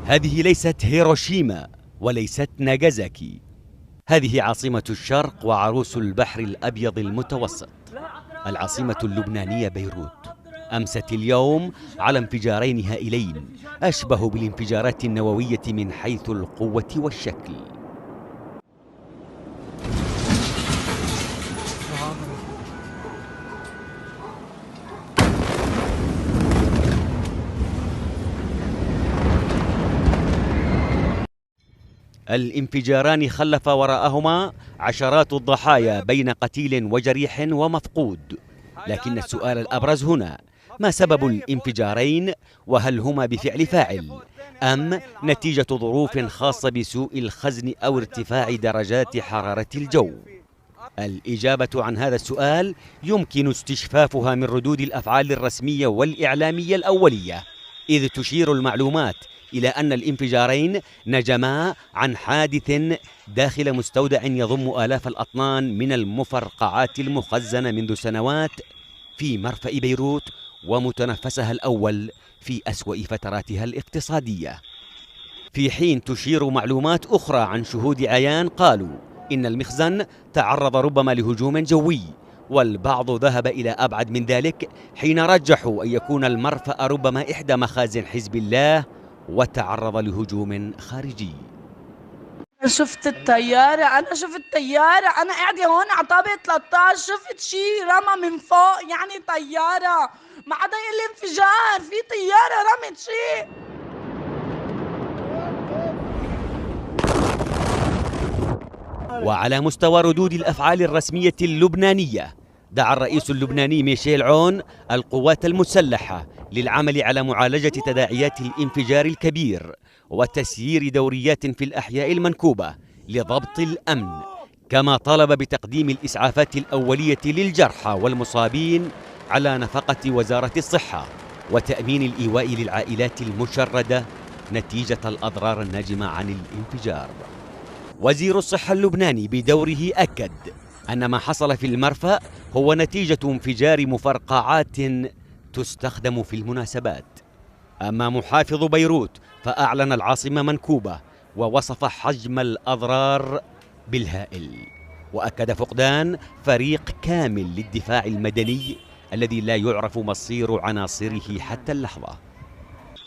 هذه ليست هيروشيما وليست ناغازاكي، هذه عاصمة الشرق وعروس البحر الأبيض المتوسط، العاصمة اللبنانية بيروت. أمست اليوم على انفجارين هائلين أشبه بالانفجارات النووية من حيث القوة والشكل. الانفجاران خلف وراءهما عشرات الضحايا بين قتيل وجريح ومفقود، لكن السؤال الأبرز هنا: ما سبب الانفجارين؟ وهل هما بفعل فاعل أم نتيجة ظروف خاصة بسوء الخزن أو ارتفاع درجات حرارة الجو؟ الإجابة عن هذا السؤال يمكن استشفافها من ردود الأفعال الرسمية والإعلامية الأولية، إذ تشير المعلومات إلى أن الانفجارين نجما عن حادث داخل مستودع يضم آلاف الأطنان من المفرقعات المخزنة منذ سنوات في مرفأ بيروت ومتنفسها الأول في أسوأ فتراتها الاقتصادية. في حين تشير معلومات أخرى عن شهود عيان قالوا إن المخزن تعرض ربما لهجوم جوي، والبعض ذهب إلى أبعد من ذلك حين رجحوا أن يكون المرفأ ربما إحدى مخازن حزب الله وتعرض لهجوم خارجي. شفت الطيارة، أنا قاعدة هون على طابق 13، شفت شيء رمى من فوق، يعني طيارة، ما عدا يقول لي انفجار، في طيارة رمت شيء. وعلى مستوى ردود الأفعال الرسمية اللبنانية، دعا الرئيس اللبناني ميشيل عون القوات المسلحة للعمل على معالجة تداعيات الانفجار الكبير وتسيير دوريات في الأحياء المنكوبة لضبط الأمن، كما طالب بتقديم الإسعافات الأولية للجرحى والمصابين على نفقة وزارة الصحة وتأمين الإيواء للعائلات المشردة نتيجة الأضرار الناجمة عن الانفجار. وزير الصحة اللبناني بدوره أكد أن ما حصل في المرفأ هو نتيجة انفجار مفرقعات تستخدم في المناسبات. أما محافظ بيروت فأعلن العاصمة منكوبة ووصف حجم الأضرار بالهائل، وأكد فقدان فريق كامل للدفاع المدني الذي لا يعرف مصير عناصره حتى اللحظة.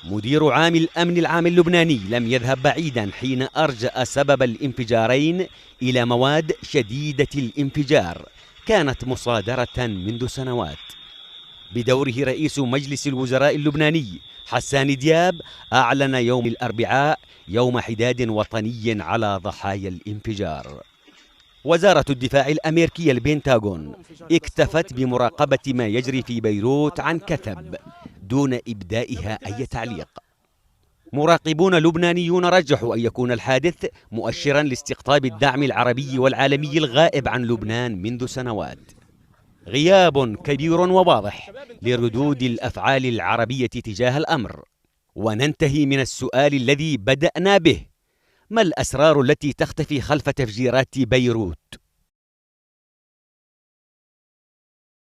مدير عام الأمن العام اللبناني لم يذهب بعيدا حين أرجأ سبب الانفجارين إلى مواد شديدة الانفجار كانت مصادرة منذ سنوات. بدوره رئيس مجلس الوزراء اللبناني حسان دياب أعلن يوم الأربعاء يوم حداد وطني على ضحايا الانفجار. وزارة الدفاع الأمريكية البنتاغون اكتفت بمراقبة ما يجري في بيروت عن كثب دون إبدائها أي تعليق. مراقبون لبنانيون رجحوا أن يكون الحادث مؤشرا لاستقطاب الدعم العربي والعالمي الغائب عن لبنان منذ سنوات. غياب كبير وواضح لردود الأفعال العربية تجاه الأمر. وننتهي من السؤال الذي بدأنا به: ما الأسرار التي تختفي خلف تفجيرات بيروت؟